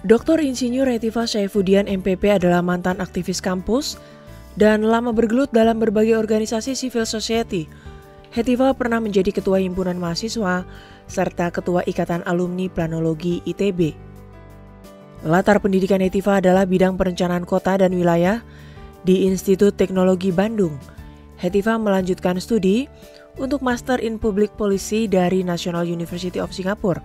Dr. Insinyur Hetifah Saifuddin MPP adalah mantan aktivis kampus dan lama bergelut dalam berbagai organisasi civil society. Hetifah pernah menjadi ketua himpunan mahasiswa serta ketua ikatan alumni planologi ITB. Latar pendidikan Hetifah adalah bidang perencanaan kota dan wilayah di Institut Teknologi Bandung. Hetifah melanjutkan studi untuk Master in Public Policy dari National University of Singapore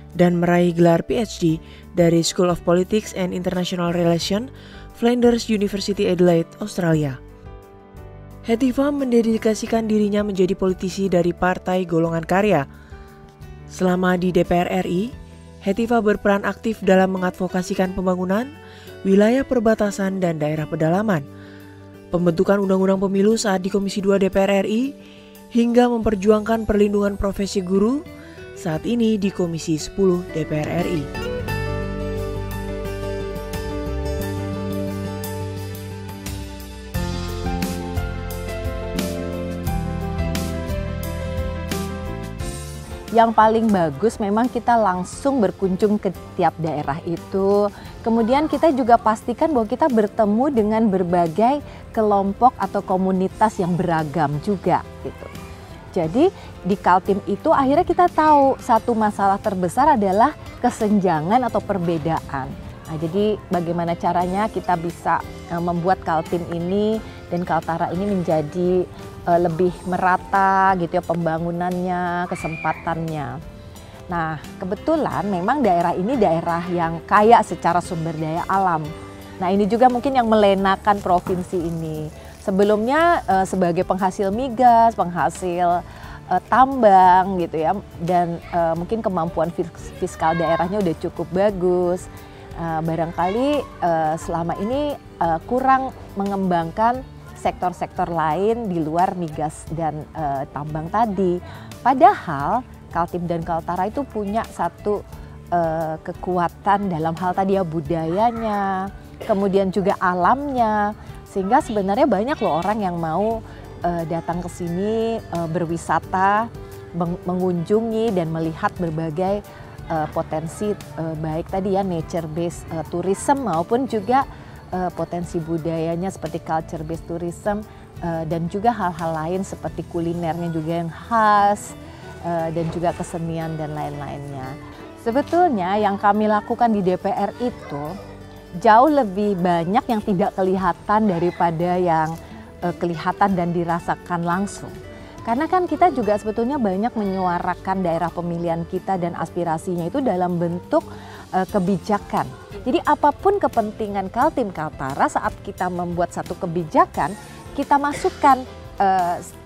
dan meraih gelar PhD dari School of Politics and International Relations, Flinders University Adelaide, Australia. Hetifah mendedikasikan dirinya menjadi politisi dari Partai Golongan Karya. Selama di DPR RI, Hetifah berperan aktif dalam mengadvokasikan pembangunan wilayah perbatasan dan daerah pedalaman, pembentukan undang-undang pemilu saat di Komisi 2 DPR RI, hingga memperjuangkan perlindungan profesi guru saat ini di Komisi 10 DPR RI. Yang paling bagus memang kita langsung berkunjung ke tiap daerah itu. Kemudian kita juga pastikan bahwa kita bertemu dengan berbagai kelompok atau komunitas yang beragam juga gitu. Jadi di Kaltim itu akhirnya kita tahu satu masalah terbesar adalah kesenjangan atau perbedaan. Nah, jadi bagaimana caranya kita bisa membuat Kaltim ini dan Kaltara ini menjadi lebih merata gitu ya pembangunannya, kesempatannya. Nah, kebetulan memang daerah ini daerah yang kaya secara sumber daya alam. Nah, ini juga mungkin yang melenakan provinsi ini. Sebelumnya sebagai penghasil migas, penghasil tambang gitu ya, dan mungkin kemampuan fiskal daerahnya udah cukup bagus. Barangkali selama ini kurang mengembangkan sektor-sektor lain di luar migas dan tambang tadi. Padahal Kaltim dan Kaltara itu punya satu kekuatan dalam hal tadi ya budayanya, kemudian juga alamnya, sehingga sebenarnya banyak loh orang yang mau datang ke sini berwisata, mengunjungi dan melihat berbagai potensi baik tadi ya nature based tourism maupun juga potensi budayanya seperti culture based tourism dan juga hal-hal lain seperti kulinernya juga yang khas dan juga kesenian dan lain-lainnya. Sebetulnya yang kami lakukan di DPR itu jauh lebih banyak yang tidak kelihatan daripada yang kelihatan dan dirasakan langsung. Karena kan kita juga sebetulnya banyak menyuarakan daerah pemilihan kita dan aspirasinya itu dalam bentuk kebijakan. Jadi apapun kepentingan Kaltim Kaltara saat kita membuat satu kebijakan, kita masukkan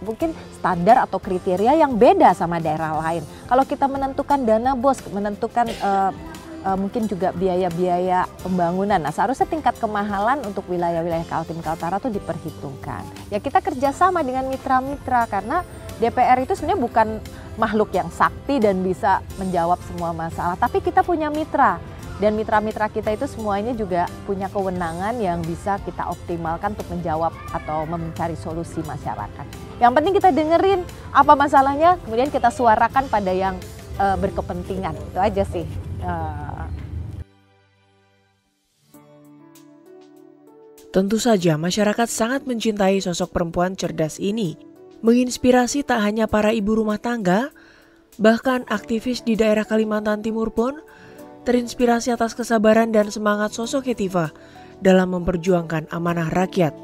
mungkin standar atau kriteria yang beda sama daerah lain. Kalau kita menentukan dana BOS, menentukan mungkin juga biaya-biaya pembangunan. Nah, seharusnya tingkat kemahalan untuk wilayah-wilayah Kaltim Kaltara itu diperhitungkan. Ya kita kerjasama dengan mitra-mitra karena DPR itu sebenarnya bukan makhluk yang sakti dan bisa menjawab semua masalah. Tapi kita punya mitra dan mitra-mitra kita itu semuanya juga punya kewenangan yang bisa kita optimalkan untuk menjawab atau mencari solusi masyarakat. Yang penting kita dengerin apa masalahnya, kemudian kita suarakan pada yang berkepentingan. Itu aja sih. Tentu saja masyarakat sangat mencintai sosok perempuan cerdas ini. Menginspirasi tak hanya para ibu rumah tangga, bahkan aktivis di daerah Kalimantan Timur pun terinspirasi atas kesabaran dan semangat sosok Hetifah dalam memperjuangkan amanah rakyat.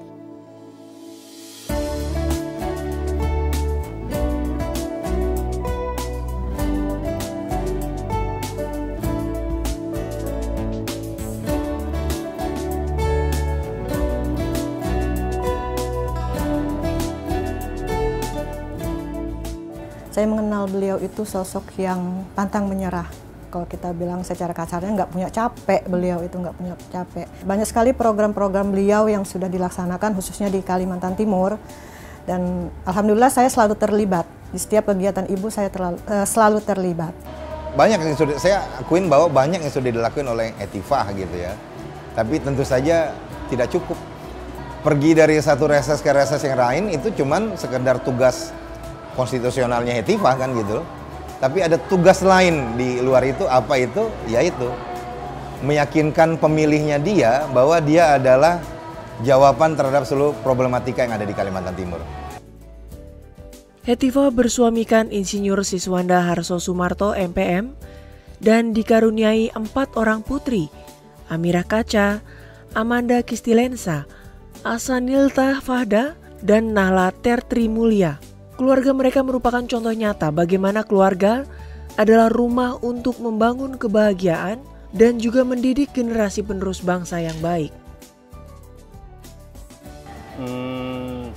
Saya mengenal beliau itu sosok yang pantang menyerah. Kalau kita bilang secara kasarnya nggak punya capek, beliau itu nggak punya capek. Banyak sekali program-program beliau yang sudah dilaksanakan khususnya di Kalimantan Timur. Dan alhamdulillah saya selalu terlibat. Di setiap kegiatan ibu saya selalu terlibat. Banyak yang sudah, saya akuin bahwa banyak yang sudah dilakukan oleh Hetifah gitu ya. Tapi tentu saja tidak cukup. Pergi dari satu reses ke reses yang lain itu cuman sekedar tugas konstitusionalnya Hetifah kan gitu. Tapi ada tugas lain di luar itu, apa itu? Yaitu meyakinkan pemilihnya dia bahwa dia adalah jawaban terhadap seluruh problematika yang ada di Kalimantan Timur. Hetifah bersuamikan Insinyur Siswanda Harso Sumarto MPM dan dikaruniai 4 orang putri, Amirah Kaca, Amanda Kistilensa, Asanilta Fahda, dan Nahla Tertri Mulia. Keluarga mereka merupakan contoh nyata bagaimana keluarga adalah rumah untuk membangun kebahagiaan dan juga mendidik generasi penerus bangsa yang baik.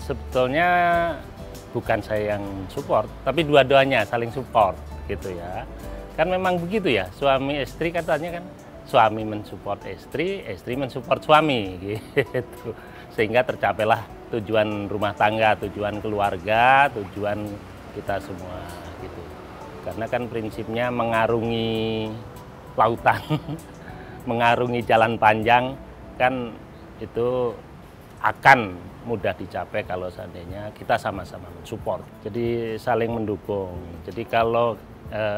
Sebetulnya bukan saya yang support, tapi dua-duanya saling support gitu ya. Kan memang begitu ya, suami istri katanya kan, suami mensupport istri, istri mensupport suami gitu. Sehingga tercapailah tujuan rumah tangga, tujuan keluarga, tujuan kita semua gitu. Karena kan prinsipnya mengarungi lautan, mengarungi jalan panjang kan itu akan mudah dicapai kalau seandainya kita sama-sama mensupport. Jadi saling mendukung. Jadi kalau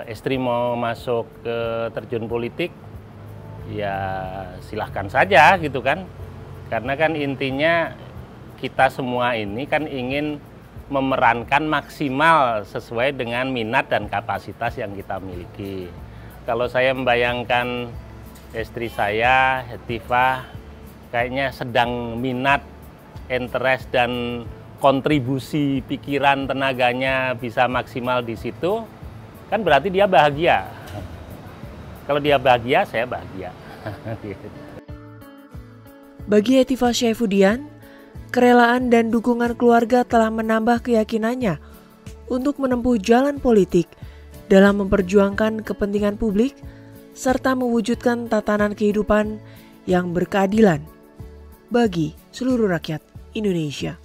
istri mau masuk ke terjun politik, ya silahkan saja gitu kan. Karena kan intinya kita semua ini kan ingin memerankan maksimal sesuai dengan minat dan kapasitas yang kita miliki. Kalau saya membayangkan istri saya, Hetifah, kayaknya sedang minat, interest dan kontribusi pikiran tenaganya bisa maksimal di situ, kan berarti dia bahagia. Kalau dia bahagia, saya bahagia. Bagi Hetifah Saifuddin, kerelaan dan dukungan keluarga telah menambah keyakinannya untuk menempuh jalan politik dalam memperjuangkan kepentingan publik serta mewujudkan tatanan kehidupan yang berkeadilan bagi seluruh rakyat Indonesia.